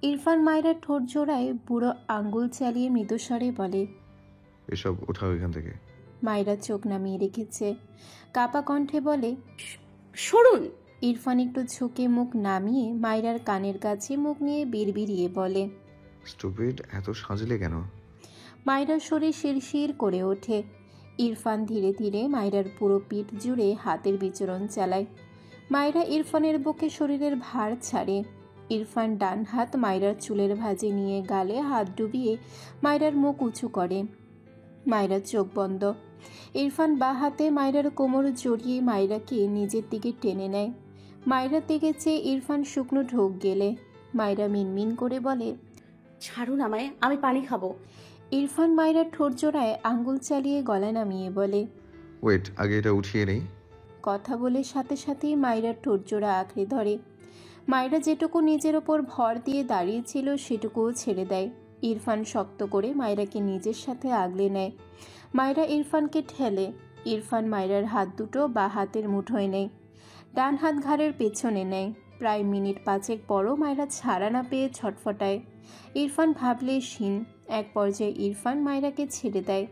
ইরফান মায়রার ঠোঁট জোড়ায় বুড়ো আঙ্গুল চালিয়ে মৃদুস্বরে বলে, এসব ওঠাও এখান থেকে। মায়রা চোখ নামিয়ে রেখেছে, কাপা কণ্ঠে বলে, সরুন। ইরফান একটু ঝুঁকে মুখ নামিয়ে মায়রার কানের কাছে মুখ নিয়ে বিড়বিড়িয়ে বলে, স্টুপিড, এত সাজলে কেন? মায়রার শরীর শিরশির করে ওঠে। ইরফান ধীরে ধীরে মায়রার পুরো পিঠ জুড়ে হাতের বিচরণ চালায়। মায়রা ইরফানের বুকে শরীরের ভার ছাড়ে। ইরফান ডান হাত মায়রার চুলের ভাঁজে নিয়ে গালে হাত ডুবিয়ে মায়রার মুখ উঁচু করে। মায়রার চোখ বন্ধ। ইরফান বাঁ হাতে মায়রার কোমর জড়িয়ে মায়রাকে নিজের দিকে টেনে নেয়। মায়রার দিকে চেয়ে ইরফান শুকনো ঢোক গেলে মায়রা মিনমিন করে বলে, ছাড়ুন আমায়, আমি পানি খাবো। ইরফান মায়রার ঠোঁট জোড়ায় আঙ্গুল চালিয়ে গলা নামিয়ে বলে, ওয়েট, আগে এটা উঠিয়ে নেই। কথা বলে সাথে সাথেই মায়রার ঠোঁট জোড়া আঁকড়ে ধরে। মায়রা যেটুকু নিজের ওপর ভর দিয়ে দাঁড়িয়েছিল সেটুকুও ছেড়ে দেয়। ইরফান শক্ত করে মায়রাকে নিজের সাথে আগলে নেয়। মায়রা ইরফানকে ঠেলে। ইরফান মায়রার হাত দুটো বা হাতের মুঠোয় নেয়, ডান হাত ঘাড়ের পেছনে নেয়। প্রায় মিনিট পাঁচেক পরও মায়রা ছাড়া না পেয়ে ছটফটায়। ইরফান ভাবলে শিন। এক পর্যায়ে ইরফান মায়রাকে ছেড়ে দেয়।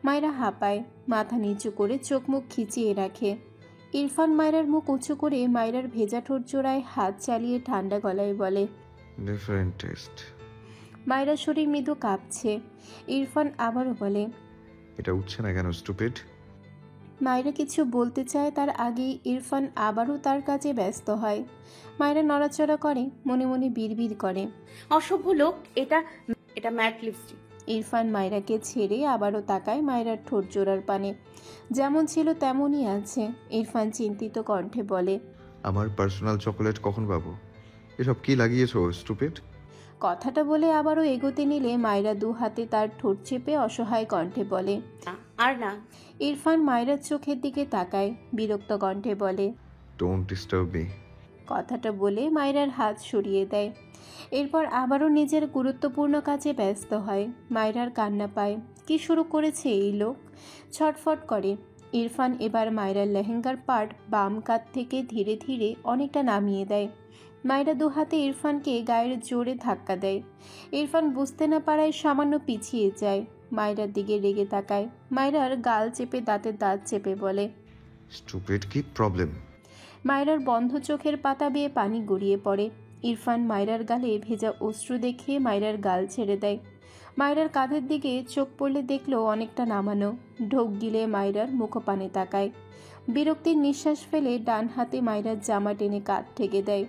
মায়রা হাঁপায়, মাথা নিচু করে চোখ মুখ খিচিয়ে রাখে। ইরফান মায়রার মুখ উঁচু করে মায়রার ভেজা ঠোঁট জোড়ায় হাত চালিয়ে ঠান্ডা গলায় বলে, ডিফারেন্ট টেস্ট। মায়রার শরীর মৃদু কাঁপছে। ইরফান আবারও বলে, এটা উঠছে না কেন স্টুপিড? মায়রা কিছু বলতে চায় তার আগেই ইরফান আবারও তার কাজে ব্যস্ত হয়। মায়রা নড়াচড়া করে, মনে মনে বিড়বিড় করে, অসভ্য লোক, এটা এটা ম্যাট লিপস্টিক। ইরফান মায়রাকে ছেড়ে আবারও তাকায় মায়রার ঠোঁট জোড়ার পানে। যেমন ছিল তেমনই আছে। ইরফান চিন্তিত কণ্ঠে বলে, আমার পার্সোনাল চকোলেট কখন পাবো? এসব কি লাগিয়েছো স্টুপিড? কথাটা বলে আবারও এগোতে নিলে মায়রা দু হাতে তার ঠোঁট চেপে অসহায় কণ্ঠে বলে, আর না। ইরফান মায়রার চোখের দিকে তাকায়, বিরক্ত কণ্ঠে বলে, ডোন্ট ডিস্টার্ব মি। কথাটা বলে মায়রার হাত সরিয়ে দেয়। এরপর আবারও নিজের গুরুত্বপূর্ণ কাজে ব্যস্ত হয়। মায়রার কান্না পায়। কি শুরু করেছে এই লোক? ছটফট করে। ইরফান এবার মায়রার লেহেঙ্গার পার্ট বাম কাঁধ থেকে ধীরে ধীরে অনেকটা নামিয়ে দেয়। মায়রা দু হাতে ইরফানকে গায়ের জোরে ধাক্কা দেয়। ইরফান বুঝতে না পারায় সামান্য পিছিয়ে যায়। মায়রার দিকে রেগে তাকায়। মায়রার গাল চেপে দাঁতে দাঁত চেপে বলে, স্টুপিড, কি প্রবলেম? মায়রার বন্ধ চোখের পাতা বেয়ে পানি গড়িয়ে পড়ে। ইরফান মায়রার গালে ভেজা অশ্রু দেখে মায়রার গাল ছেড়ে দেয়। মায়রার কাঁধের দিকে চোখ পড়লে দেখলো অনেকটা নামানো। ঢোক গিলে মায়রার মুখপানে তাকায়। বিরক্তির নিঃশ্বাস ফেলে ডান হাতে মায়রার জামা টেনে কাঁধ ঠেকে দেয়।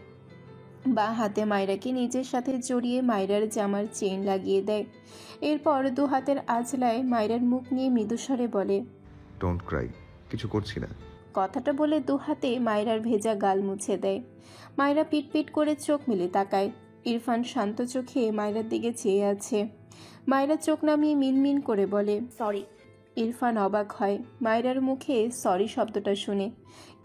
বাঁ হাতে মায়রাকে নিজের সাথে জড়িয়ে মায়রার জামার চেইন লাগিয়ে দেয়। এরপর দু হাতের আঁচলায় মায়রার মুখ নিয়ে মৃদুস্বরে বলে, ডোন্ট ক্রাই, কিছু করছি না। কথাটা বলে দু হাতে মায়রার ভেজা গাল মুছে দেয়। মায়রা পিটপিট করে চোখ মেলে তাকায়। ইরফান শান্ত চোখে মায়রার দিকে চেয়ে আছে। মায়রা চোখ নামিয়ে মিনমিন করে বলে, সরি। ইরফান অবাক হয় মায়রার মুখে সরি শব্দটা শুনে।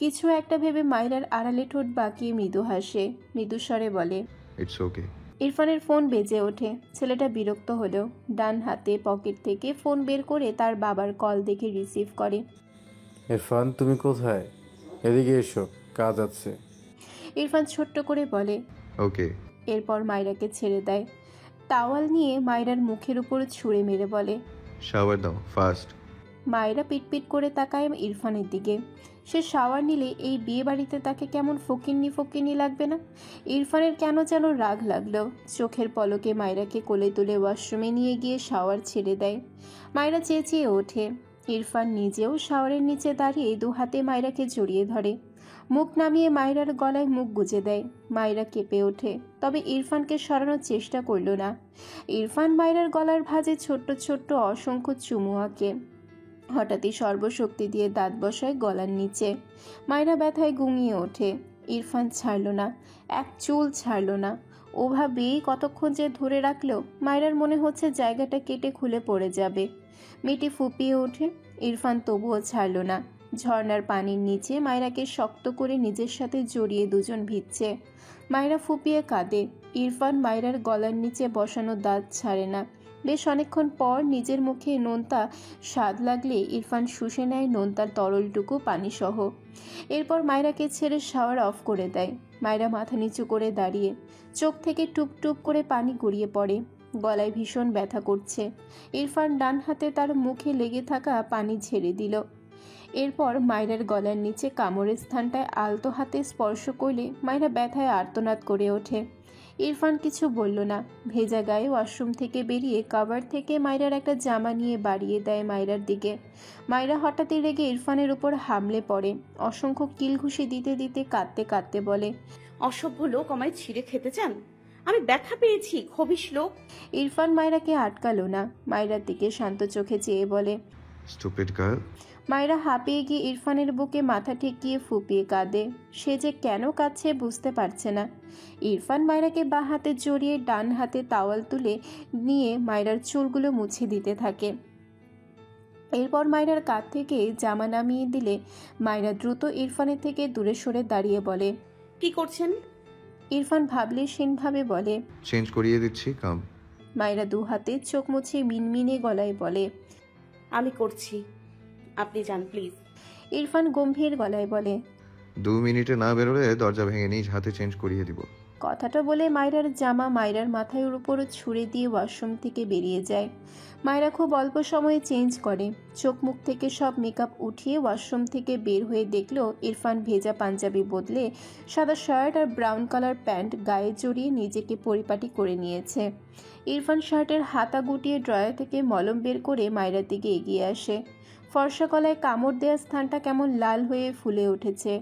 কিছু একটা ভেবে মায়রার আড়ালে ঠোঁট বাঁকিয়ে মৃদু হাসে। মৃদুস্বরে বলে, ইটস ওকে। ইরফানের ফোন বেজে ওঠে। ছেলেটা বিরক্ত হলেও ডান হাতে পকেট থেকে ফোন বের করে তার বাবার কল দেখে রিসিভ করে। ইরফান, তুমি কোথায়? এদিকে এসো, কাজ আছে। ইরফান ছোট্ট করে বলে, ওকে। এরপর মায়রাকে ছেড়ে দেয়। টাওয়াল নিয়ে মায়রার মুখের উপর ছুঁড়ে মেরে বলে, শাওয়ার দাও ফার্স্ট। মায়রা পিটপিট করে তাকায় ইরফানের দিকে। সে শাওয়ার নিলে এই বিয়ে বাড়িতে তাকে কেমন ফকিন্নি ফকিন্নি লাগবে না? ইরফানের কেন যেন রাগ লাগলো। চোখের পলকে মায়রাকে কোলে তুলে ওয়াশরুমে নিয়ে গিয়ে শাওয়ার ছেড়ে দেয়। মায়রা চেঁচিয়ে ওঠে। ইরফান নিজেও শাওয়ারের নিচে দাঁড়িয়ে দু হাতে মায়রাকে জড়িয়ে ধরে। মুখ নামিয়ে মায়রার গলায় মুখ গুজে দেয়। মায়রা কেঁপে ওঠে, তবে ইরফানকে সরানোর চেষ্টা করল না। ইরফান মায়রার গলার ভাঁজে ছোট্ট ছোট্ট অসংখ্য চুমু আঁকে। হঠাৎই সর্বশক্তি দিয়ে দাঁত বসায় গলার নিচে। মায়রা ব্যথায় গুঙিয়ে ওঠে। ইরফান ছাড়ল না, এক চুল ছাড়ল না। ওভাবেই কতক্ষণ যে ধরে রাখলো, মায়রার মনে হচ্ছে জায়গাটা কেটে খুলে পড়ে যাবে। মেয়েটি ফুপিয়ে ওঠে। ইরফান তবুও ছাড়ল না। ঝর্ণার পানির নিচে মায়রাকে শক্ত করে নিজের সাথে জড়িয়ে দুজন ভিজছে। মায়রা ফুপিয়ে কাঁদে। ইরফান মায়রার গলার নিচে বসানো দাঁত ছাড়ে না। বেশ অনেকক্ষণ পর নিজের মুখে নোনতা স্বাদ লাগলে ইরফান শুষে নেয় নোনতার তরলটুকু পানিসহ। এরপর মায়রাকে ছেড়ে শাওয়ার অফ করে দেয়। মায়রা মাথা নিচু করে দাঁড়িয়ে, চোখ থেকে টুপ টুপ করে পানি গড়িয়ে পড়ে। গলায় ভীষণ ব্যথা করছে। ইরফান ডান হাতে তার মুখে লেগে থাকা পানি ঝেড়ে দিল। এরপর মায়রার গলার নিচে কামড়ের স্থানটায় আলতো হাতে স্পর্শ করলে মায়রা ব্যথায় আর্তনাদ করে ওঠে। ইরফান কিছু বলল না। ভেজা গায়ে ওয়াশরুম থেকে বেরিয়ে কাভার থেকে মায়রার একটা জামা নিয়ে বাড়িয়ে দেয় মায়রার দিকে। মায়রা হঠাৎই রেগে ইরফানের উপর হামলে পড়ে। অসংখ্য কিলঘুষি দিতে দিতে কাঁদতে কাঁদতে বলে, অসভ্য লোক, আমায় ছিঁড়ে খেতে চান? আমি ব্যথা পেয়েছি, খবিশ লোক। ইরফান মায়রাকে আটকালো না। মায়রার দিকে শান্ত চোখে চেয়ে বলে, স্টুপিড গার্ল। মায়রা হাঁপিয়ে গিয়ে ইরফানের বুকে মাথা ঠেকিয়ে ফুপিয়ে কাঁদে। সে যে কেন কাঁদছে বুঝতে পারছে না। ইরফান মায়রাকে বাঁ হাতে জড়িয়ে ডান হাতে তাওয়াল তুলে নিয়ে মায়রার চুলগুলো মুছে দিতে থাকে। এরপর মায়রার কাঁধ থেকে জামা নামিয়ে দিলে মায়রা দ্রুত ইরফানের থেকে দূরে সরে দাঁড়িয়ে বলে, কি করছেন? ইরফান ভাবলেশীনভাবে বলে, চেঞ্জ করিয়ে দিচ্ছি, কাম। মায়রা দু হাতে চোখ মুছে মিনমিনে গলায় বলে, আমি করছি, আপনি যান প্লিজ। ইরফান গম্ভীর গলায় বলে, 2 মিনিটে না বেরোলে দরজা ভেঙে নিজ হাতে চেঞ্জ করিয়ে দিব। কথাটা বলে মায়রার জামা মায়রার মাথার উপর ছুঁড়ে দিয়ে ওয়াশরুম থেকে বেরিয়ে যায়। মায়রা খুব অল্প সময়ে চেঞ্জ করে। চোখ মুখ থেকে সব মেকআপ উঠিয়ে ওয়াশরুম থেকে বের হয়ে দেখলো ইরফান ভেজা পাঞ্জাবি বদলে সাদা শার্ট আর ব্রাউন কালার প্যান্ট গায়ে জড়িয়ে নিজেকে পরিপাটি করে নিয়েছে। ইরফান শার্টের হাতা গুটিয়ে ড্রয়ার থেকে মলম বের করে মায়রার দিকে এগিয়ে আসে। ফর্সা গলায় কামড় দেওয়ার স্থানটা কেমন লাল হয়ে ফুলে উঠেছে।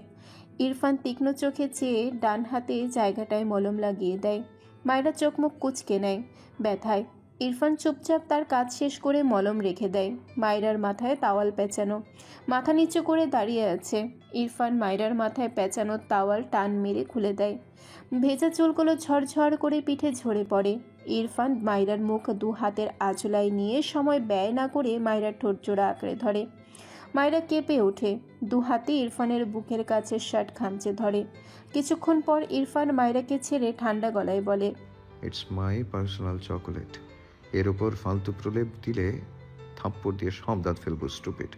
ইরফান তীক্ষ্ণ চোখে চেয়ে ডান হাতে জায়গাটায় মলম লাগিয়ে দেয়। মায়রা চোখ মুখ কুঁচকে নেয় ব্যথায়। ইরফান চুপচাপ তার কাজ শেষ করে মলম রেখে দেয়। মায়রার মাথায় তাওয়াল পেঁচানো, মাথা নিচু করে দাঁড়িয়ে আছে। ইরফান মায়রার মাথায় পেঁচানো তাওয়াল টান মেরে খুলে দেয়। ভেজা চুলগুলো ঝরঝর করে পিঠে ঝরে পড়ে। ইরফান মায়রার মুখ দু হাতের আঁচলায় নিয়ে সময় ব্যয় না করে মায়রার ঠোঁট জোড়া আঁকড়ে ধরে। মায়রা কেঁপে ওঠে, দু হাতে ইরফানের বুকের কাছে শার্ট খামচে ধরে। কিছুক্ষণ পর ইরফান মায়রাকে ছেড়ে ঠান্ডা গলায় বলে, ইটস মাই পার্সোনাল চকোলেট। এর উপর ফালতু প্রলেপ দিলে থাপ্পড় দিয়ে সব দাঁত ফেলবো, স্টুপিড।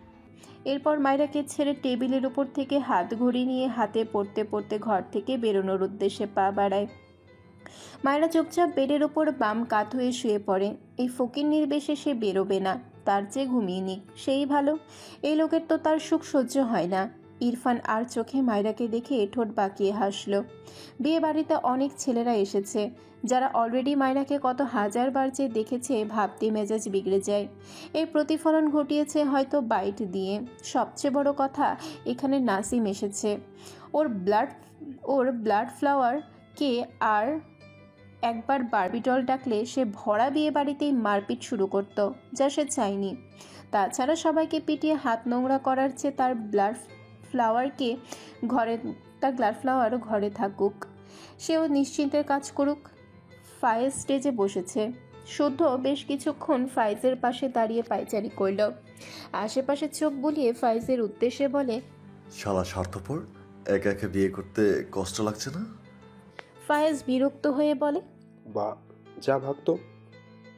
এরপর মায়রাকে ছেড়ে টেবিলের উপর থেকে হাত ঘড়ি নিয়ে হাতে পড়তে পড়তে ঘর থেকে বেরোনোর উদ্দেশ্যে পা বাড়ায়। মায়রা চুপচাপ বেডের ওপর বাম কাত হয়ে শুয়ে পড়ে। এই ফকিন্নির বেশে সে বেরোবে না, তার চেয়ে ঘুমিয়ে নিক, সেই ভালো। এই লোকের তো তার সুখ সহ্য হয় না। ইরফান আর চোখে মায়রাকে দেখে ঠোঁট বাঁকিয়ে হাসল। বিয়ে বাড়িতে অনেক ছেলেরা এসেছে যারা অলরেডি মায়রাকে কত হাজারবার যে দেখেছে ভাবতে মেজাজ বিগড়ে যায়। এই প্রতিফলন ঘটিয়েছে হয়তো বাইট দিয়ে। সবচেয়ে বড় কথা, এখানে নাসিম এসেছে। ওর ব্লাড ফ্লাওয়ার কে আর একবার বারবিডল ডাকলে সে ভরা বিয়ে বাড়িতেই মারপিট শুরু করত, যা সে চায়নি। তাছাড়া সবাইকে পিটিয়ে হাত নোংরা করার চেয়ে তার ব্লাড ফ্লাওয়ার ঘরে থাকুক, সেও নিশ্চিন্তের কাজ করুক। ফায়েজ স্টেজে বসেছে। শুদ্ধ বেশ কিছুক্ষণ ফায়েজের পাশে দাঁড়িয়ে পায়চারি করল। আশেপাশে চোখ বুলিয়ে ফায়েজের উদ্দেশ্যে বলে, শালা স্বার্থপর, একা একা বিয়ে করতে কষ্ট লাগছে না? ফায়েজ বিরক্ত হয়ে বলে, বা যা ভাবতো,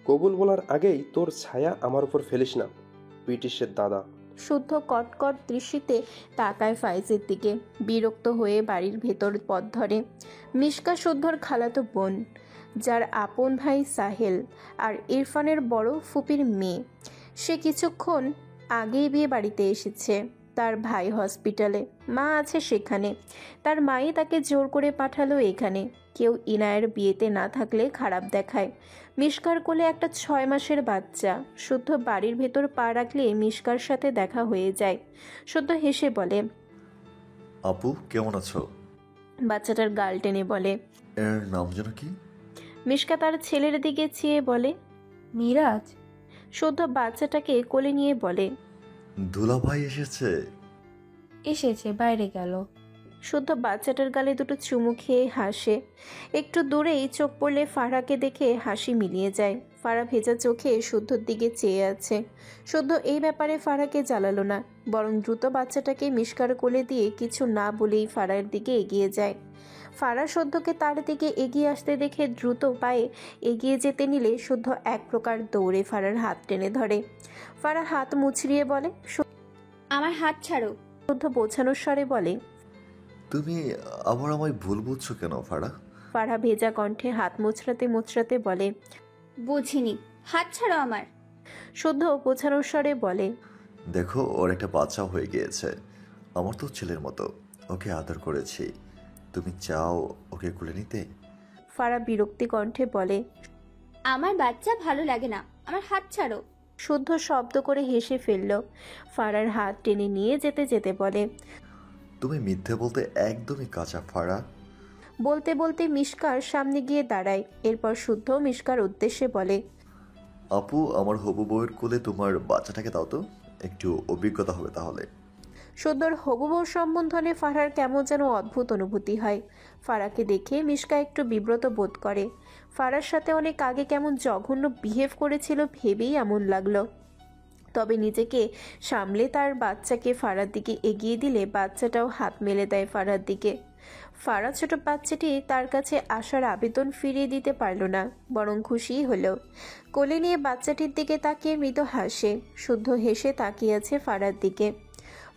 কবুল বলার আগেই তোর ছায়া আমার উপর ফেলিস না, ব্রিটিশের দাদা। শুদ্ধ কটকট দৃষ্টিতে তাকায় ফায়েজের দিকে। বিরক্ত হয়ে বাড়ির ভেতর পথ ধরে। মিশকা শুদ্ধর খালাতো বোন, যার আপন ভাই সাহেল আর ইরফানের বড় ফুপির মেয়ে। সে কিছুক্ষণ আগেই বিয়ে বাড়িতে এসেছে। তার ভাই হসপিটালে, মা আছে সেখানে। তার মাই তাকে জোর করে পাঠালো এখানে। কেউ ইনায়ের বিয়েতে না থাকলে খারাপ দেখায়। মিশকার কোলে একটা 6 মাসের বাচ্চা। শুদ্ধ বাড়ির ভেতর পা রাখলে মিশকার সাথে দেখা হয়ে যায়। শুদ্ধ হেসে বলে, আপু কেমন আছো? বাচ্চাটার গাল টেনে বলে। এর নাম যেন কি? মিশকা তার ছেলের দিকে চেয়ে বলে, মিরাজ। শুদ্ধ বাচ্চাটাকে কোলে নিয়ে বলে, দুলাভাই এসেছে। এসেছে, বাইরে গেল। শুদ্ধ বাচ্চাটার গালে দুটো চুমু খেয়ে হাসে। একটু দূরেই চোখ পড়লে ফারাকে দেখে হাসি মিলিয়ে যায়। ফারা ভেজা চোখে শুদ্ধর দিকে চেয়ে আছে। শুদ্ধ এই ব্যাপারে ফারাকে জ্বালালো না, বরং দ্রুত বাচ্চাটাকে মিশকার কোলে দিয়ে কিছু না বলেই ফারার দিকে এগিয়ে যায়। ফারা শুদ্ধকে তার দিকে এগিয়ে আসতে দেখে দ্রুত পায়ে এগিয়ে যেতে নিলে শুদ্ধ এক প্রকার দৌড়ে ফারার হাত টেনে ধরে। ফারা হাত মুচড়িয়ে বলে। আমার হাত ছাড়ো। শুদ্ধ বোঝানোর স্বরে বলে। তুমি আবার আমায় ভুল বুঝছো কেন ফারা? ফারা ভেজা কণ্ঠে হাত মুচড়াতে মুচড়াতে বলে। বুঝিনি, হাত ছাড়ো আমার। শুদ্ধ বোঝানোর স্বরে বলে। দেখো, ওর একটা বাচ্চা হয়ে গিয়েছে, আমার তো ছেলের মতো, ওকে আদর করেছি। তুমি চাও ওকে কোলে নিতে? ফারা বিরক্তি কণ্ঠে বলে। আমার বাচ্চা ভালো লাগে না, আমার হাত ছাড়ো। শুদ্ধ শব্দ করে হেসে ফেলল। ফারার হাত টেনে নিয়ে যেতে যেতে বলে। তুমি মিথ্যে বলতে একদমই কাঁচা ফারা। বলতে বলতে মিশকার সামনে গিয়ে দাঁড়ায়। এরপর শুদ্ধ মিশকার উদ্দেশ্যে বলে। আপু, আমার হবু বউয়ের কোলে তোমার বাচ্চাটাকে দাও তো, একটু অভিজ্ঞতা হবে তাহলে। শুদ্ধর হবু বউ সম্বন্ধনে ফারার কেমন যেন অদ্ভুত অনুভূতি হয়। ফারাকে দেখে মিশকা একটু বিব্রত বোধ করে। ফারার সাথে অনেক আগে কেমন জঘন্য বিহেভ করেছিল ভেবেই এমন লাগলো। তবে নিজেকে সামলে তার বাচ্চাকে ফারার দিকে এগিয়ে দিলে বাচ্চাটাও হাত মেলে দেয় ফারার দিকে। ফারা ছোট বাচ্চাটি তার কাছে আসার আবেদন ফিরিয়ে দিতে পারল না, বরং খুশিই হলো। কোলে নিয়ে বাচ্চাটির দিকে তাকিয়ে মৃদু হাসে। শুদ্ধ হেসে তাকিয়ে আছে ফারার দিকে।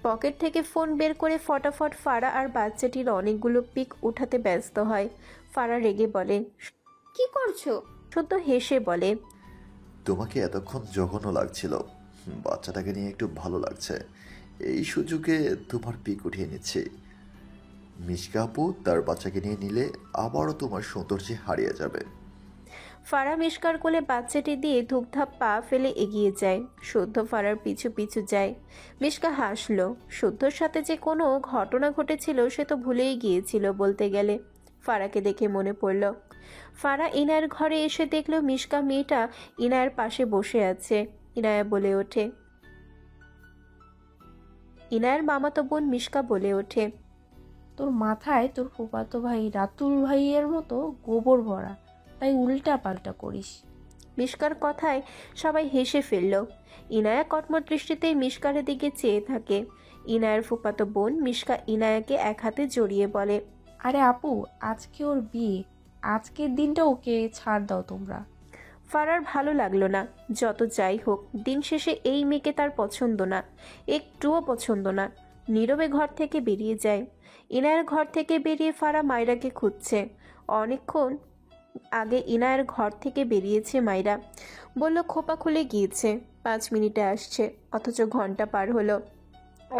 পকেট থেকে ফোন বের করে ফটাফট ফারা আর বাচ্চাটির অনেকগুলো পিক উঠাতে ব্যস্ত হয়। ফারা রেগে বলে। কি করছো? শুদ্ধ হেসে বলে। তোমাকে এতক্ষণ জঘন্য লাগছিল, বাচ্চাটাকে নিয়ে একটু ভালো লাগছে, এই সুযোগে তোমার পিক উঠিয়ে নিচ্ছি। মিশকা আপু তার বাচ্চাকে নিয়ে নিলে আবারও তোমার সৌন্দর্যে হারিয়ে যাবে। ফারা মিশকার কোলে বাচ্চাটি দিয়ে ধূপধাপ পা ফেলে এগিয়ে যায়। শুদ্ধ ফারার পিছু পিছু যায়। মিশকা হাসলো। শুদ্ধর সাথে যে কোনো ঘটনা ঘটেছিল সে তো ভুলেই গিয়েছিল বলতে গেলে। ফারাকে দেখে মনে পড়ল। ফারা ইনায়ের ঘরে এসে দেখলো মিশকা মেয়েটা ইনায়ের পাশে বসে আছে। ইনায়া বলে ওঠে। ইনায়ের মামাতো বোন মিশকা বলে ওঠে। তোর মাথায় তোর ফুফাতো ভাই রাতুল ভাইয়ের মতো গোবর ভরা, তাই উল্টা পাল্টা করিস। মিশকার কথায় সবাই হেসে ফেলল। ইনায়া কটমট দৃষ্টিতে মিশকারের দিকে চেয়ে থাকে। ইনায়ের ফুফাতো বোন মিশকা ইনায়াকে এক হাতে জড়িয়ে বলে। আরে আপু, আজকে ওর বিয়ে, আজকের দিনটা ওকে ছাড় দাও তোমরা। ফারার ভালো লাগলো না। যত যাই হোক, দিন শেষে এই মেয়েকে তার পছন্দ না, একটুও পছন্দ না। নীরবে ঘর থেকে বেরিয়ে যায়। ইনায়ের ঘর থেকে বেরিয়ে ফারা মায়রাকে খুঁজছে। অনেকক্ষণ আগে ইনায়ের ঘর থেকে বেরিয়েছে মায়রা। বলল খোপা খুলে গিয়েছে, 5 মিনিটে আসছে, অথচ ঘন্টা পার হলো,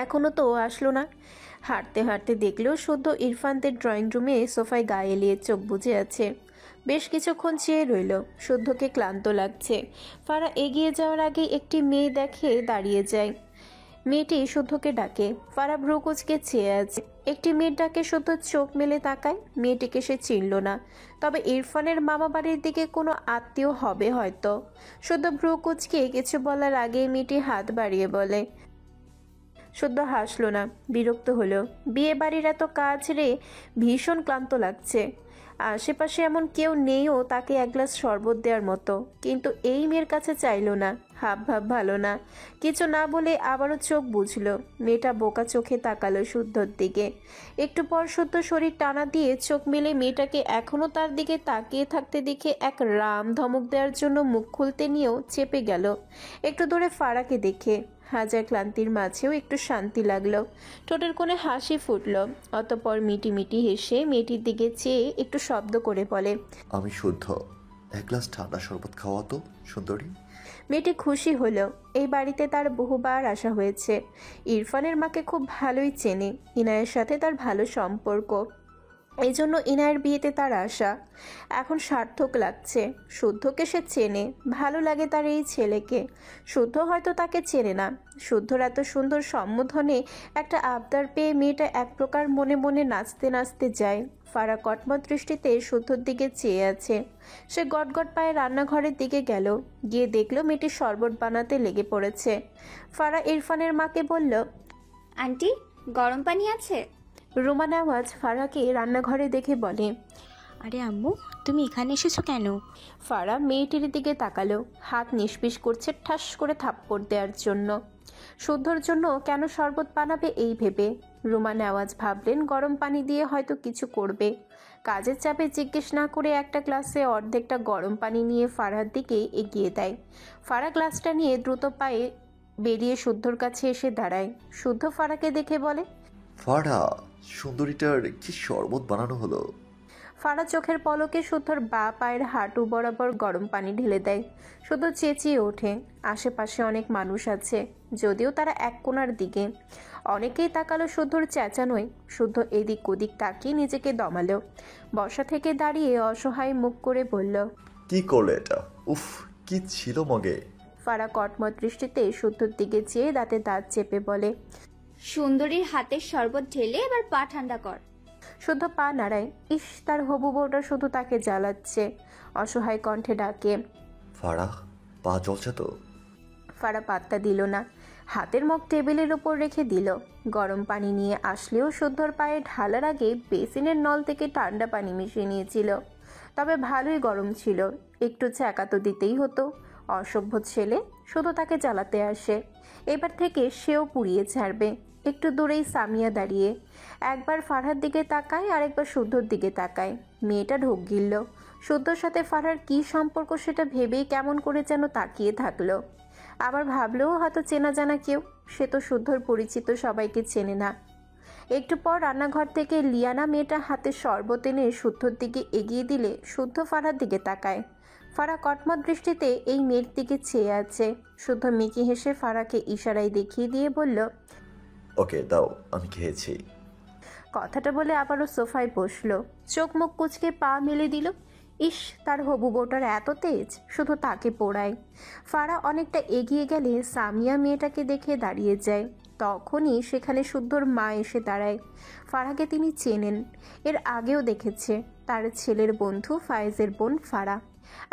এখনো তো আসলো না। হাঁটতে হাঁটতে দেখলো শুদ্ধ ইরফানদের ড্রয়িং রুমে সোফায় গায়ে এলিয়ে চোখ বুজে আছে। বেশ কিছুক্ষণ চেয়ে রইল। শুদ্ধকে ক্লান্ত লাগছে। ফারা এগিয়ে যাওয়ার আগে একটি মেয়ে দেখে দাঁড়িয়ে যায়। মেয়েটি শুদ্ধকে ডাকে। ফারা ভ্রুকুচকে চেয়ে আছে। একটি মেয়ের ডাকে শুদ্ধ চোখ মেলে তাকায়। মেয়েটিকে সে চিনল না, তবে ইরফানের মামা বাড়ির দিকে কোনো আত্মীয় হবে হয়তো। শুদ্ধ ভ্রুকুচকে কিছু বলার আগে মেয়েটি হাত বাড়িয়ে বলে। শুদ্ধ হাসলো না, বিরক্ত হলো। বিয়ে বাড়ির এত কাজ রে, ভীষণ ক্লান্ত লাগছে। আশেপাশে এমন কেউ নেইও তাকে এক গ্লাস শরবত দেওয়ার মতো, কিন্তু এই মেয়ের কাছে চাইলো না। হাব ভাব ভালো না। কিছু না বলে আবারও চোখ বুঝলো। মেয়েটা বোকা চোখে তাকালো শুদ্ধর দিকে। একটু পর শুদ্ধ শরীর টানা দিয়ে চোখ মেলে মেয়েটাকে এখনো তার দিকে তাকিয়ে থাকতে দেখে এক রাম ধমক দেওয়ার জন্য মুখ খুলতে নিয়েও চেপে গেল। একটু দূরে ফারাকে দেখে হাজার ক্লান্তির মাঝেও একটু শান্তি লাগলো। ঠোঁটের কোণে হাসি ফুটল। অতঃপর মিটি মিটি হেসে মেয়েটির দিকে চেয়ে একটু শব্দ করে বলে। আমি শুদ্ধ, এক গ্লাস ঠান্ডা শরবত খাওয়া তো সুন্দরী। মেয়েটি খুশি হলো। এই বাড়িতে তার বহুবার আসা হয়েছে। ইরফানের মাকে খুব ভালোই চেনে। ইনায়ের সাথে তার ভালো সম্পর্ক, এই জন্য ইনায়ের বিয়েতে তার আশা এখন সার্থক লাগছে। শুদ্ধকে সে চেনে, ভালো লাগে তার এই ছেলেকে। শুদ্ধ হয়তো তাকে চেনে না। শুদ্ধর এত সুন্দর সম্বোধনে একটা আবদার পেয়ে মেয়েটা এক প্রকার মনে মনে নাচতে নাচতে যায়। ফারা কটমট দৃষ্টিতে শুদ্ধর দিকে চেয়ে আছে। সে গটগট পায়ে রান্নাঘরের দিকে গেল। গিয়ে দেখলো মেয়েটি শরবত বানাতে লেগে পড়েছে। ফারা ইরফানের মাকে বলল, আন্টি, গরম পানি আছে? রুমা নেওয়াজ ফারাকে রান্নাঘরে দেখে বলে, আরে আম্মু, তুমি এখানে এসেছো কেন? ফারা মেয়েটির দিকে তাকালো। হাত নিষ্পিস করছে ঠাস করে থাপ্পড় দেওয়ার জন্য। শুদ্ধর জন্য কেন শরবত বানাবে এই ভেবে। রুমা নেওয়াজ ভাবলেন গরম পানি দিয়ে হয়তো কিছু করবে। কাজের চাপে জিজ্ঞেস না করে একটা গ্লাসে অর্ধেকটা গরম পানি নিয়ে ফারার দিকে এগিয়ে দেয়। ফারা গ্লাসটা নিয়ে দ্রুত পায়ে বেরিয়ে শুদ্ধর কাছে এসে দাঁড়ায়। শুদ্ধ ফারাকে দেখে বলে, ফাড়া, সুন্দরীটার কি শরবত বানানো হলো? ফারা চোখের পলকে শুদ্ধর বা পায়ের হাঁটু বরাবর গরম পানি ঢেলে দেয়। শুদ্ধ চেঁচিয়ে ওঠে। আশেপাশে অনেক মানুষ আছে, যদিও তারা এক কোণার দিকে। অনেকেই তাকালো শুদ্ধর চেঁচানোয়। শুদ্ধ এদিক ওদিক তাকিয়ে নিজেকে দমালো। বসা থেকে দাঁড়িয়ে অসহায় মুখ করে বলল, কি করলে এটা? উফ, কি ছিল মগে? ফারা কটমট দৃষ্টিতে শুদ্ধর দিকে চেয়ে দাঁতে দাঁত চেপে বলে, সুন্দরীর হাতের শরবত ঢেলে এবার পা ঠান্ডা কর। শুদ্ধ পা নাড়ায়। ইস, তার হবু বউটা শুধু তাকে জ্বালাচ্ছে। অসহায় কণ্ঠে ডাকে, ফাড়া, পা জ্বলছে তো? ফারা পাত্তা দিল না। হাতের মুখ টেবিলের উপর রেখে দিল। গরম পানি নিয়ে আসলেও শুদ্ধর পায়ে ঢালার আগে বেসিনের নল থেকে ঠান্ডা পানি মিশিয়ে নিয়েছিল। তবে ভালোই গরম ছিল। একটু ছ্যাঁকা তো দিতেই হতো। অসভ্য ছেলে, শুধু তাকে জ্বালাতে আসে। এবার থেকে সেও পুড়িয়ে ছাড়বে। একটু দূরেই সামিয়া দাঁড়িয়ে। একবার ফারহার দিকে তাকায়, আরেকবার শুদ্ধর দিকে তাকায়। মেয়েটা ঢোক গিলল। শুদ্ধর সাথে ফারহার কী সম্পর্ক সেটা ভেবেই কেমন করে যেন তাকিয়ে থাকলো। আবার ভাবলেও হয়তো চেনা জানা কেউ। সে তো শুদ্ধর পরিচিত সবাইকে চেনে না। একটু পর রান্নাঘর থেকে লিয়ানা মেয়েটা হাতে শরবত এনে শুদ্ধর দিকে এগিয়ে দিলে শুদ্ধ ফারহার দিকে তাকায়। ফারা কটমট দৃষ্টিতে এই মেয়ের দিকে চেয়ে আছে। শুদ্ধ মিকি হেসে ফারাকে ইশারায় দেখিয়ে দিয়ে বলল, ওকে দাও, আমি খেয়েছি। কথাটা বলে আবারও সোফায় বসলো। চোখ মুখ কুচকে পা মেলে দিল। ইস, তার হবু বউটার এত তেজ, শুধু তাকে পোড়ায়। ফারা অনেকটা এগিয়ে গেলে সামিয়া মেয়েটাকে দেখে দাঁড়িয়ে যায়। তখনই সেখানে শুদ্ধর মা এসে দাঁড়ায়। ফারাকে তিনি চেনেন, এর আগেও দেখেছে। তার ছেলের বন্ধু ফায়েজের বোন ফারা।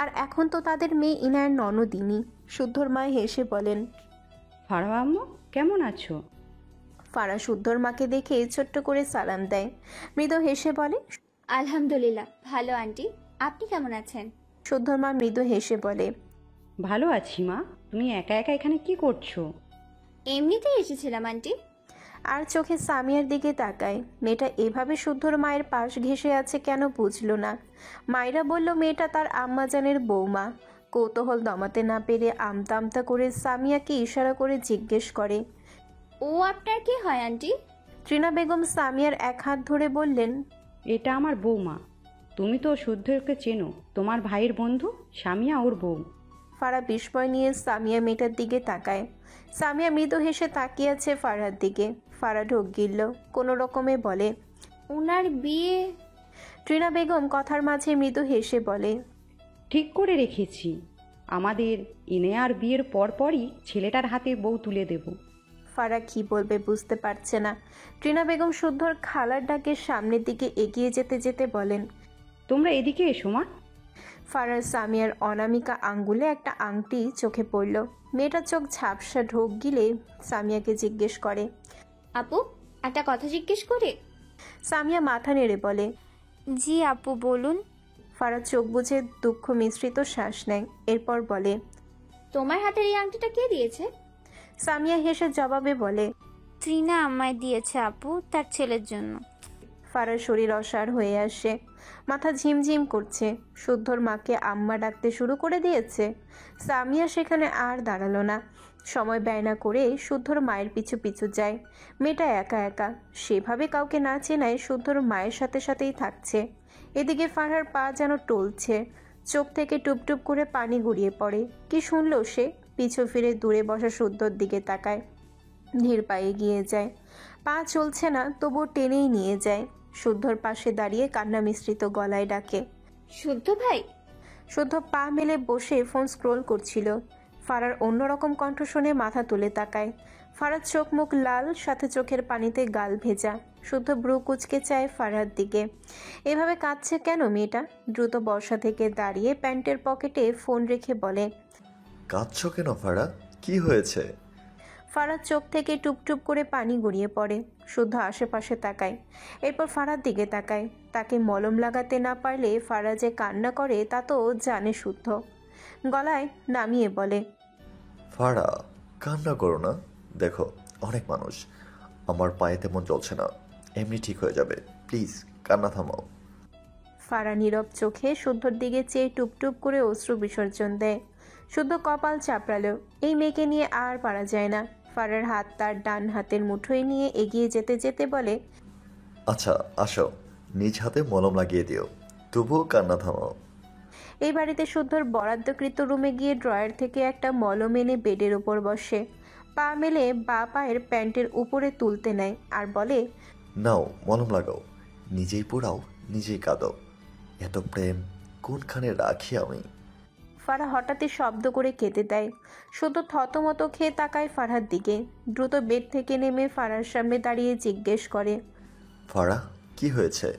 আর এখন তো তাদের মেয়ে ইনায়ের ননদিনী। শুদ্ধর মা হেসে বলেন, ফারা আম্মু, কেমন আছো? ফারা শুদ্ধর মাকে দেখে ছোট্ট করে সালাম দেয়। মৃদু হেসে বলে, আলহামদুলিল্লাহ ভালো আন্টি, আপনি কেমন আছেন? শুদ্ধর মা মৃদু হেসে বলে, ভালো আছি মা। তুমি একা একা এখানে কি করছো? এমনিতেই এসেছিলাম আন্টি। আর চোখে সামিয়ার দিকে তাকায়। মেয়েটা এভাবে শুদ্ধর মায়ের পাশ ঘেঁষে আছে কেন বুঝল না। মায়েরা বলল মেয়েটা তার আম্মাজানের বৌমা। কৌতূহল দমাতে না পেরে আমতা আমতা করে সামিয়াকে ইশারা করে জিজ্ঞেস করে, ও আপনার কি হয় আন্টি? ত্রিনা বেগম সামিয়ার এক হাত ধরে বললেন, এটা আমার বৌমা। তুমি তো শুদ্ধকে চেনো, তোমার ভাইয়ের বন্ধু সামিয়া ওর বউ। ফারা বিস্ময় নিয়ে সামিয়া মেয়েটার দিকে তাকায়। সামিয়া মৃদু হেসে তাকিয়ে আছে ফারার দিকে। ফারা ঢোক গিলল। কোনো রকমে বলে, উনার বিয়ে? ত্রিনা বেগম কথার মাঝে মৃদু হেসে বলে, ঠিক করে রেখেছি। আমাদের ইনেয়ার বিয়ের পরপরই ছেলেটার হাতে বউ তুলে দেব। ফারা কি বলবে বুঝতে পারছে না। ত্রিনা বেগম শুদ্ধর খালার ডাকে সামনের দিকে এগিয়ে যেতে যেতে বলেন, তোমরা এদিকে এসো মা। ফারার সামিয়ার অনামিকা আঙ্গুলে একটা আংটি চোখে পড়ল। মেয়েটার চোখ ঝাপসা। ঢোক গিলে সামিয়াকে জিজ্ঞেস করে, আপু একটা কথা জিজ্ঞেস করে? সামিয়া মাথা নেড়ে বলে, জি আপু বলুন। ফারা চোখ বুজে দুঃখ মিশ্রিত শ্বাস নেয়। এরপর বলে, তোমার হাতের এই আংটিটা কে দিয়েছে? সামিয়া হেসে জবাবে বলে, ত্রিনা আমায় দিয়েছে আপু, তার ছেলের জন্য। ফারার শরীর অসাড় হয়ে আসে। মাথা ঝিমঝিম করছে। শুদ্ধর মাকে আম্মা ডাকতে শুরু করে দিয়েছে। সামিয়া সেখানে আর দাঁড়ালো না। সময় ব্যয় না করে শুদ্ধর মায়ের পিছু পিছু যায়। মেয়েটা একা একা, সেভাবে কাউকে না চেনায় শুদ্ধর মায়ের সাথে সাথেই থাকছে। এদিকে ফারহার পা যেন টলছে। চোখ থেকে টুপটুপ করে পানি গড়িয়ে পড়ে। কি শুনল সে? পিছু ফিরে দূরে বসা শুদ্ধর দিকে তাকায়। ধীর পায়ে গিয়ে যায়। পা চলছে না, তবুও টেনেই নিয়ে যায়। শুদ্ধর পাশে দাঁড়িয়ে কান্না মিশ্রিত গলায় ডাকে, শুদ্ধ ভাই। শুদ্ধ পা মেলে বসে ফোন স্ক্রোল করছিল। ফারার অন্যরকম কণ্ঠ শুনে মাথা তুলে তাকায়। ফারার চোখ মুখ লাল, সাথে চোখের পানিতে গাল ভেজা। শুদ্ধ ব্রু কুচকে চায় ফারার দিকে। এভাবে কাঁদছে কেন মেয়েটা? দ্রুত বসা থেকে দাঁড়িয়ে প্যান্টের পকেটে ফোন রেখে বলে, কাঁদছো কেন ফাড়া? কি হয়েছে? ফারার চোখ থেকে টুপটুপ করে পানি গড়িয়ে পড়ে। শুদ্ধ আশেপাশে তাকায়। এরপর ফারার দিকে তাকায়। তাকে মলম লাগাতে না পারলে ফারা যে কান্না করে তা তো জানে শুদ্ধ। গলায় নামিয়ে বলে, ফাড়া, কান্না করো না। দেখো, অনেক মানুষ। আমার পায়ে তেমন জ্বলছে না, এমনি ঠিক হয়ে যাবে। প্লিজ কান্না থামাও। ফারা নীরব চোখে শুদ্ধর দিকে চেয়ে টুপটুপ করে অশ্রু বিসর্জন দেয়। শুদ্ধ কপাল চাপড়ালো। এই মেয়েকে নিয়ে আর পারা যায় না। ফারার হাত তার ডান হাতের মুঠোয় নিয়ে এগিয়ে যেতে যেতে বলে, আচ্ছা আসো, নিজ হাতে মলম লাগিয়ে দিও, তবুও কান্না থামাও। এই বাড়িতে শুদ্ধর বরাদ্দকৃত রুমে গিয়ে ড্রয়ার থেকে একটা মলম এনে বেডের ওপর বসে, পা মেলে বা পায়ের প্যান্টের উপরে তুলতে নেয় আর বলে, নাও মলম লাগাও, নিজেই পোড়াও, নিজেই কাঁদো। এত প্রেম কোনখানে রাখি আমি? ফারা হঠাৎই শব্দ করে কেঁদে দেয়। শুদ্ধ থতমত খেয়ে তাকায় ফারার দিকে। দ্রুত বেড থেকে নেমে ফারার সামনে দাঁড়িয়ে জিজ্ঞেস করে, ফারা কি হয়েছে?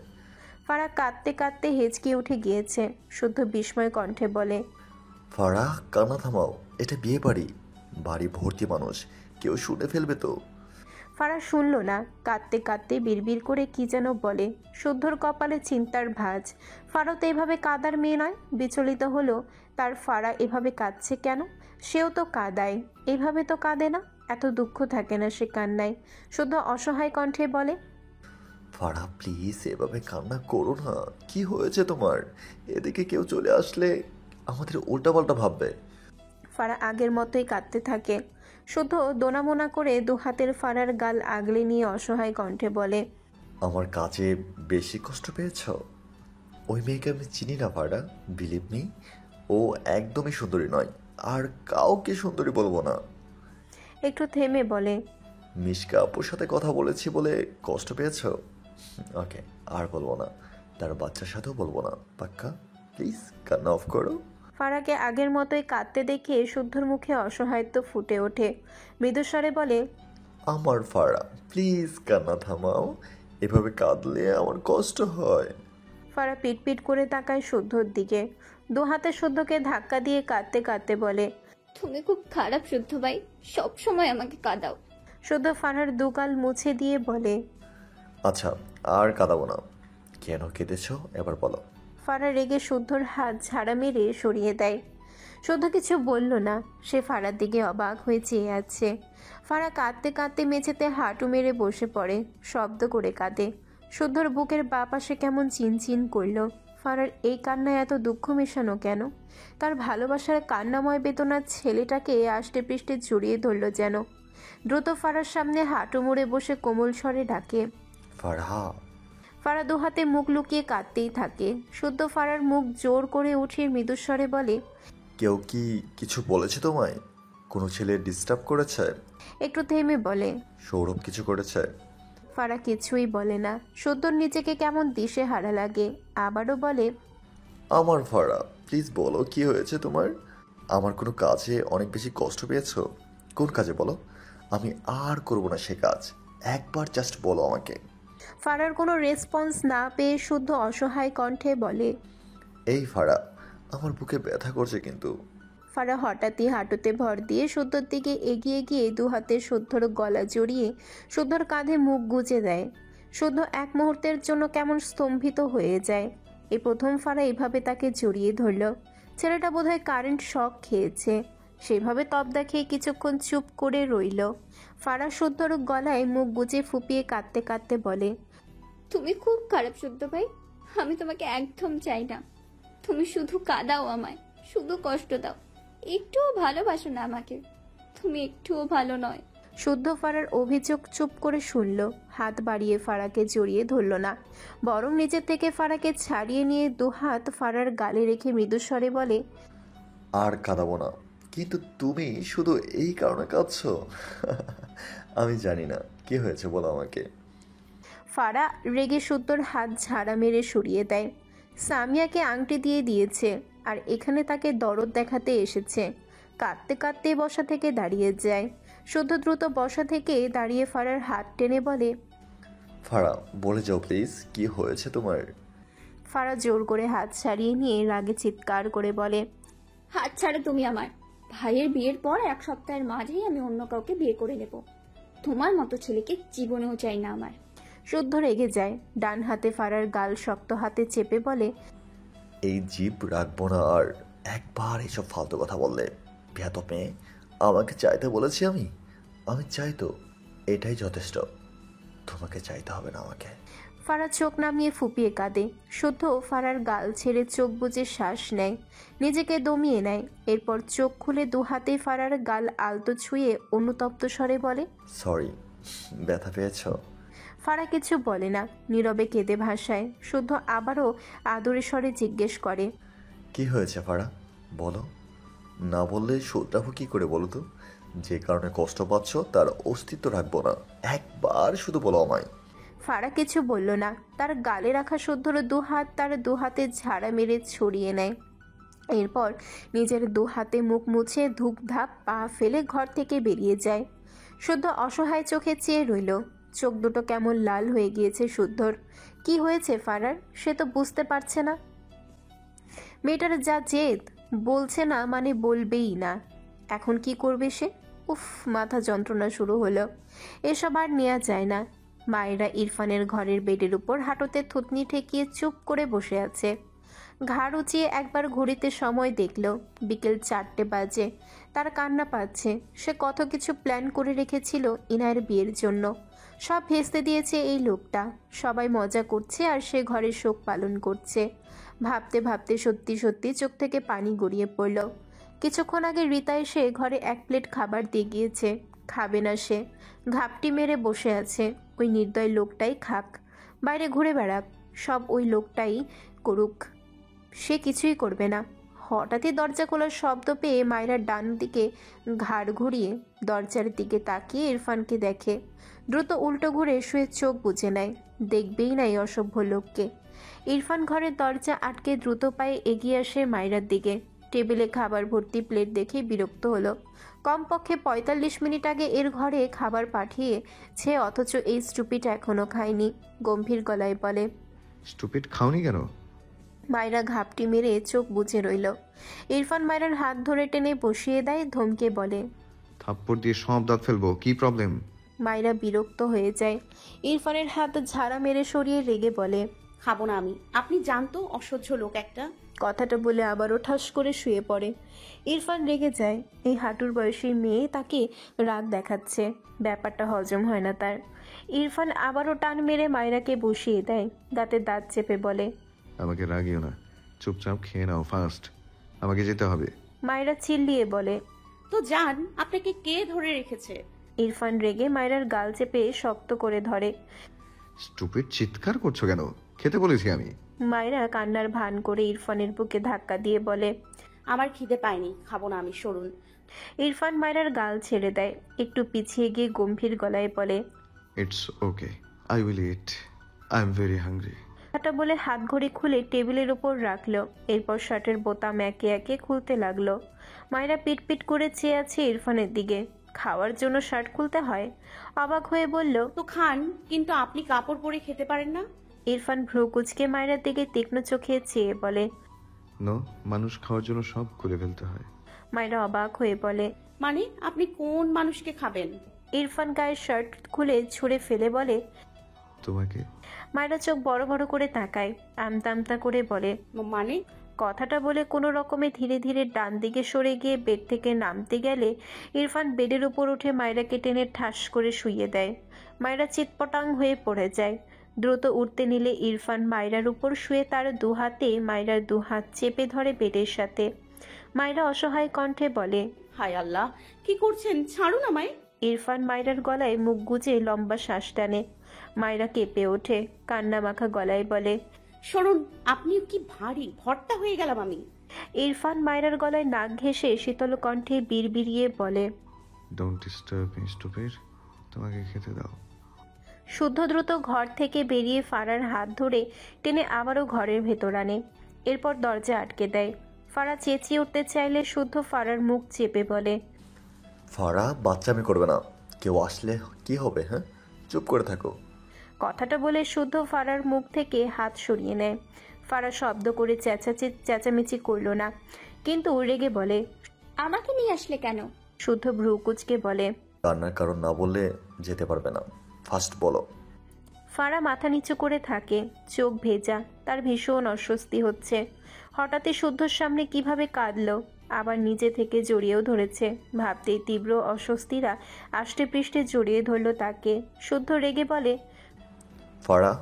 ফারা কাঁদতে কাঁদতে হেঁচকে উঠে গিয়েছে। শুদ্ধ বিস্ময় কণ্ঠে বলে, ফারা কান্না থামাও, এটা বিয়ে বাড়ি, বাড়ি ভর্তি মানুষ, কেউ শুনে ফেলবে তো। ফারা শুনল না। কাঁদতে কাঁদতে বিড়বিড় করে কি যেন বলে। শুদ্ধর কপালে চিন্তার ভাঁজ। ফারা তো এভাবে কাঁদার মেয়ে নয়। বিচলিত হলো তার ফারা এভাবে কাঁদছে কেন? সেও তো কাঁদায়, এভাবে তো কাঁদে না। এত দুঃখ থাকে না সে কান্নায়। শুদ্ধ অসহায় কণ্ঠে বলে, ফারা প্লিজ এভাবে কান্না করো না, কি হয়েছে তোমার? এদিকে কেউ চলে আসলে আমাদের উল্টাপাল্টা ভাববে। ফারা আগের মতোই কাঁদতে থাকে। শুদ্ধ দোনামোনা করে দু হাতের ফারার গাল আগলে নিয়ে অসহায় কণ্ঠে বলে, আমার কাজে বেশি কষ্ট পেয়েছ? ওই মেয়েকে আমি চিনি না ফারা, বিলিভ মি, ও একদমই সুন্দরী নয়, আর কাউকে সুন্দরী বলবো না। একটু থেমে বলে, মিশকা আপুর সাথে কথা বলেছি বলে কষ্ট পেয়েছ? ওকে, আর বলবো না, তার বাচ্চার সাথেও বলবো না, পাক্কা? প্লিজ কান্না অফ করো। ফারাকে আগের মতোই কাঁদতে দেখে শুদ্ধর মুখে অসহায়ত্ব ফুটে ওঠে। মৃদুস্বরে বলে, আমার ফারা প্লিজ কান্না থামাও, এভাবে কাঁদলে আমার কষ্ট হয়। ফারা পিটপিট করে তাকায় শুদ্ধর দিকে। দু হাতে শুদ্ধকে ধাক্কা দিয়ে কাঁদতে কাঁদতে বলে, তুমি খুব খারাপ শুদ্ধ ভাই, সব সময় আমাকে কাঁদাও। শুদ্ধ ফারার দুগাল মুছে দিয়ে বলে, আচ্ছা আর কাঁদাবো না। কেন কেঁদেছ এবার বলো। ফারা রেগে শুদ্ধর হাত ঝাড়া মেরে সরিয়ে দেয়। শুদ্ধ কিছু বলল না। সে ফারার দিকে অবাক হয়ে চেয়ে আছে। ফারা কাঁদতে কাঁদতে মেঝেতে হাঁটু মেরে বসে পড়ে, শব্দ করে কাঁদে। শুদ্ধর বুকের বাঁ পাশে কেমন চিনচিন করল। ফারার এই কান্নায় এত দুঃখ মেশানো কেন? তার ভালোবাসার কান্নাময় বেদনার ছেলেটাকে আষ্টে পৃষ্ঠে জড়িয়ে ধরল যেন। দ্রুত ফারার সামনে হাঁটু মুড়ে বসে কোমল স্বরে ডাকে, ফারা। ফারা দু হাতে মুখ লুকিয়ে কাঁদতেই থাকে। শুদ্ধ ফারার মুখ জোর করে উঠিয়ে মৃদুস্বরে বলে, কেউ কি কিছু বলেছে তোমায়? কোনো ছেলে ডিস্টার্ব করেছে? একটু থেমে বলে, সৌরভ কিছু করেছে? ফারা কিছুই বলে না। শুদ্ধর নিজেকে কেমন দিশে হারা লাগে। আবারও বলে, আমার ফারা প্লিজ বলো কি হয়েছে তোমার? আমার কোনো কাজে অনেক বেশি কষ্ট পেয়েছো? কোন কাজে বলো, আমি আর করবো না সে কাজ, একবার জাস্ট বলো আমাকে। ফারার কোনো রেসপন্স না পেয়ে শুদ্ধ অসহায় কণ্ঠে বলে, এই ফারা, আমার বুকে ব্যথা করছে কিন্তু। ফারা হঠাৎই হাঁটুতে ভর দিয়ে শুদ্ধর দিকে এগিয়ে গিয়ে দু হাতে শুদ্ধর গলা জড়িয়ে শুদ্ধর কাঁধে মুখ গুজে দেয়। শুদ্ধ এক মুহূর্তের জন্য কেমন স্তম্ভিত হয়ে যায়। এই প্রথম ফারা এভাবে তাকে জড়িয়ে ধরল। ছেলেটা বোধহয় কারেন্ট শক খেয়েছে। সেভাবে তবদা খেয়ে কিছুক্ষণ চুপ করে রইল। ফারা শুদ্ধর গলায় মুখ গুজে ফুপিয়ে কাঁদতে কাঁদতে বলে, তুমি খুব খারাপ শুদ্ধ ভাই, আমি তোমাকে একদম চাই না। তুমি শুধু কাঁদাও আমায়, শুধু কষ্ট দাও, একটুও ভালোবাসো না আমাকে। তুমি একটুও ভালো নয়। শুদ্ধ ফারার অভিযোগ চুপ করে শুনল। হাত বাড়িয়ে ফারাকে জড়িয়ে ধরল না, বরং নিজের থেকে ফারাকে ছাড়িয়ে নিয়ে দু হাত ফারার গালে রেখে মৃদুস্বরে বলে, আর কাঁদাবো না, কিন্তু তুমি শুধু এই কারণে কাঁদছো? আমি জানি না কি হয়েছে বলো আমাকে। ফারা রেগে শুদ্ধর হাত ঝাড়া মেরে সরিয়ে দেয়। সামিয়াকে আংটি দিয়ে দিয়েছে আর এখানে তাকে দরদ দেখাতে এসেছে। কাঁদতে কাঁদতে বসা থেকে দাঁড়িয়ে যায়। শুদ্ধ দ্রুত বসা থেকে দাঁড়িয়ে ফারার হাত টেনে বলে, ফারা বলে যাও প্লিজ, কি হয়েছে তোমার? ফারা জোর করে হাত ছাড়িয়ে নিয়ে রাগে চিৎকার করে বলে, হাত ছাড়ো তুমি আমার। ভাইয়ের বিয়ের পর 1 সপ্তাহের মাঝেই আমি অন্য কাউকে বিয়ে করে নেব। তোমার মতো ছেলেকে জীবনেও চাই না আমার। শুদ্ধ রেগে যায়। ডান হাতে ফারার গাল শক্ত হাতে চেপে বলে, এই জিভ রাখবো না আর একবার এইসব ফালতু কথা বললে। বেয়াদব মেয়ে, আমাকে চাইতে বলেছি আমি চাই তো, এটাই যথেষ্ট, তোমাকে চাইতে হবে না আমাকে। ফারা চোখ নামিয়ে ফুপিয়ে কাঁদে। শুদ্ধ ফারার গাল ছেড়ে চোখ বুজে শ্বাস নেয়, নিজেকে দমিয়ে নেয়। এরপর চোখ খুলে দু হাতে ফারার গাল আলতো ছুঁয়ে অনুতপ্ত স্বরে বলে, সরি, ব্যথা পেয়েছ? ফারা কিছু বলে না, নীরবে কেঁদে ভাসায়। শুদ্ধ আবারও আদরে স্বরে জিজ্ঞেস করে, কি হয়েছে ফারা, বলো। না বললে শুধরাবো কি করে বলো তো? যে কারণে কষ্ট পাচ্ছ তার অস্তিত্ব রাখবো না, একবার শুধু বলো আমায়। ফারা কিছু বলল না। তার গালে রাখা শুদ্ধর দু হাত তার দু হাতে ঝাড়া মেরে ছড়িয়ে নেয়। এরপর নিজের দু হাতে মুখ মুছে ধুক ধাপ পা ফেলে ঘর থেকে বেরিয়ে যায়। শুদ্ধ অসহায় চোখে চেয়ে রইল। চোখ দুটো কেমন লাল হয়ে গিয়েছে শুদ্ধর। কি হয়েছে ফারার, সে তো বুঝতে পারছে না। মেয়েটার যা জেদ, বলছে না মানে বলবেই না। এখন কি করবে সে? উফ, মাথা যন্ত্রণা শুরু হলো। এসব আর নেওয়া যায় না। মায়েরা ইরফানের ঘরের বেডের উপর হাঁটুতে থুতনি ঠেকিয়ে চুপ করে বসে আছে। ঘাড় উঁচিয়ে একবার ঘড়িতে সময় দেখল, বিকেল 4টে বাজে। তার কান্না পাচ্ছে। সে কত কিছু প্ল্যান করে রেখেছিল ইনায়ের বিয়ের জন্য। সব ভেস্তে দিয়েছে এই লোকটা। সবাই মজা করছে আর সে ঘরে শোক পালন করছে। ভাবতে ভাবতে সত্যি সত্যি চোখ থেকে পানি গড়িয়ে পড়ল। কিছুক্ষণ আগে রীতা এসে ঘরে 1 প্লেট খাবার দিয়ে গিয়েছে। খাবে না সে, ঘাপটি মেরে বসে আছে। ওই নির্দয় লোকটাই খাক, বাইরে ঘুরে বেড়াক, সব ওই লোকটাই করুক, সে কিছুই করবে না। হঠাৎই দরজা খোলার শব্দ পেয়ে মায়েরার ডান দিকে ঘাড় ঘুরিয়ে দরজার দিকে তাকিয়ে ইরফানকে দেখে। দ্রুত উল্টো ঘুরে শুয়ে চোখ বুজে নেয়, দেখবেই না এই অসভ্য লোককে। ইরফান ঘরের দরজা আটকে দ্রুত পায়ে এগিয়ে আসে মায়েরার দিকে। টেবিলে খাবার ভর্তি প্লেট দেখে বিরক্ত হলো। কমপক্ষে 45 মিনিট আগে এর ঘরে খাবার পাঠিয়েছে, অথচ এই স্টুপিড এখনো খায়নি। গম্ভীর গলায় বলে, স্টুপিড খাওনি কেন? মায়েরা ঘাপটি মেরে চোখ বুজে রইল। ইরফান মায়েরার হাত ধরে টেনে বসিয়ে দেয়, ধমকে বলে, থাপ্পড় দিয়ে সব দাঁত ফেলবো, কি প্রবলেম? মায়েরা বিরক্ত হয়ে যায়। ইরফানের হাত ঝাড়া মেরে সরিয়ে রেগে বলে, খাবো না আমি, আপনি জানতো অসহ্য লোক একটা। কথাটা বলে আবারও ঠাস করে শুয়ে পড়ে। ইরফান রেগে যায়। এই হাঁটুর বয়সী মেয়ে তাকে রাগ দেখাচ্ছে। ব্যাপারটা হজম হয় না তার। ইরফান আবারও টান মেরে মায়েরাকে বসিয়ে দেয়, দাঁতে দাঁত চেপে বলে, আমাকে রাগিও না, চুপচাপ খেয়ে নাও ফার্স্ট, আমাকে যেতে হবে। মায়েরা চিল্লিয়ে বলে, তো যান, আপনাকে কে ধরে রেখেছে? ইরফান রেগে মায়েরার গাল চেপে শক্ত করে ধরে। স্টুপিড চিৎকার করছো কেন? খেতে বলেছি আমি। মায়েরা কান্নার ভান করে ইরফানের বুকে ধাক্কা দিয়ে বলে, আমার খিদে পায়নি, খাবো না আমি, সরুন। ইরফান মায়েরার গাল ছেড়ে দেয়, একটু পিছিয়ে গিয়ে গম্ভীর গলায় বলে, it's okay, I will it, I am very hungry. কথাটা বলে হাত ঘড়ি খুলে টেবিলের উপর রাখলো। এরপর শার্টের বোতাম একে একে খুলতে লাগলো। মায়েরা পিটপিট করে চেয়ে আছে ইরফানের দিকে। খাওয়ার জন্য শার্ট খুলতে হয়? অবাক হয়ে বলল, তো খান, কিন্তু আপনি কাপড় পরে খেতে পারেন না? ইরফান ভ্রু কুচকে মায়েরার দিকে তীক্ষ্ণ চোখে চেয়ে বলে, নো, মানুষ খাওয়ার জন্য সব খুলে ফেলতে হয়। মায়েরা অবাক হয়ে বলে, মানে আপনি কোন মানুষকে খাবেন? ইরফান গায়ের শার্ট খুলে ছুঁড়ে ফেলে বলে, তোমাকে। মায়েরা চোখ বড় বড় করে তাকায়, আমতা আমতা করে বলে, মানে? কথাটা বলে কোনো রকমে ধীরে ধীরে ডান দিকে সরে গিয়ে বেড থেকে নামতে গেলে ইরফান বেডের উপর উঠে মায়েরাকে টেনে ঠাস করে শুইয়ে দেয়। মায়েরা চিৎপটাং হয়ে পড়ে যায়। দ্রুত উঠতে নিলে ইরফান মায়েরার উপর শুয়ে তার দু হাতে মায়েরার দু হাত চেপে ধরে বেডের সাথে। মায়েরা অসহায় কণ্ঠে বলে, হায় আল্লাহ, কি করছেন, ছাড়ুন আমায়। ইরফান মায়েরার গলায় মুখ গুজে লম্বা শ্বাস টানে। মায়েরা কেঁপে ওঠে, কান্না মাখা গলায় বলে, সরুন, আপনি কি ভারী, ভর্তা হয়ে গেলাম আমি। ইরফান মায়েরার গলায় নাক ঘেঁষে শীতল কণ্ঠে বিড়বিড়িয়ে বলে, ডোন্ট ডিস্টার্ব মি স্টুপিড, তোমাকে খেতে দাও। শুদ্ধ দ্রুত ঘর থেকে বেরিয়ে ফারার হাত ধরে টেনে আবারও ঘরের ভেতর আনে। এরপর দরজা আটকে দেয়। ফারা চেঁচিয়ে উঠতে চাইলে শুদ্ধ ফারার মুখ চেপে বলে, ফারা, বাচ্চামি করবে না, কেউ আসলে কি হবে? হ্যাঁ, চুপ করে থাকো। কথাটা বলে শুদ্ধ ফারার মুখ থেকে হাত সরিয়ে নেয়। ফারা শব্দ করে চেঁচামেচি করল না, কিন্তু রেগে বলে, আমাকে নিয়ে আসলে কেন? শুদ্ধ ভ্রু কুচকে বলে, কান্নার কারণ না বললে যেতে পারবে না, ফার্স্ট বলো। ফারা মাথা নিচু করে থাকে, চোখ ভেজা, তার ভীষণ অস্বস্তি হচ্ছে। হঠাৎই শুদ্ধর সামনে কিভাবে কাঁদলো, আবার নিজে থেকে জড়িয়েও ধরেছে। ভাবতেই তীব্র অস্বস্তিরা আষ্টে পৃষ্ঠে জড়িয়ে ধরল তাকে। শুদ্ধ রেগে বলে, ফারা,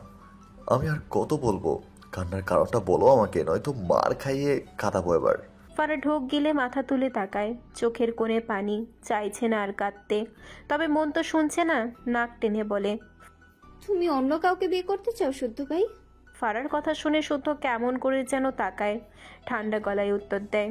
আমি আর কত বলবো? কান্নার কারণটা বলো আমাকে, নয়তো মার খাইয়ে কাঁদাবো এবার। ফারা ঢোক গিলে মাথা তুলে তাকায়, চোখের কোণে পানি, চাইছে না আর কাঁদতে, তবে মন তো শুনছে না। নাক টেনে বলে, তুমি অন্য কাউকে বিয়ে করতে চাও শুদ্ধ ভাই? ফারার কথা শুনে শুদ্ধ কেমন করে যেন তাকায়, ঠান্ডা গলায় উত্তর দেয়,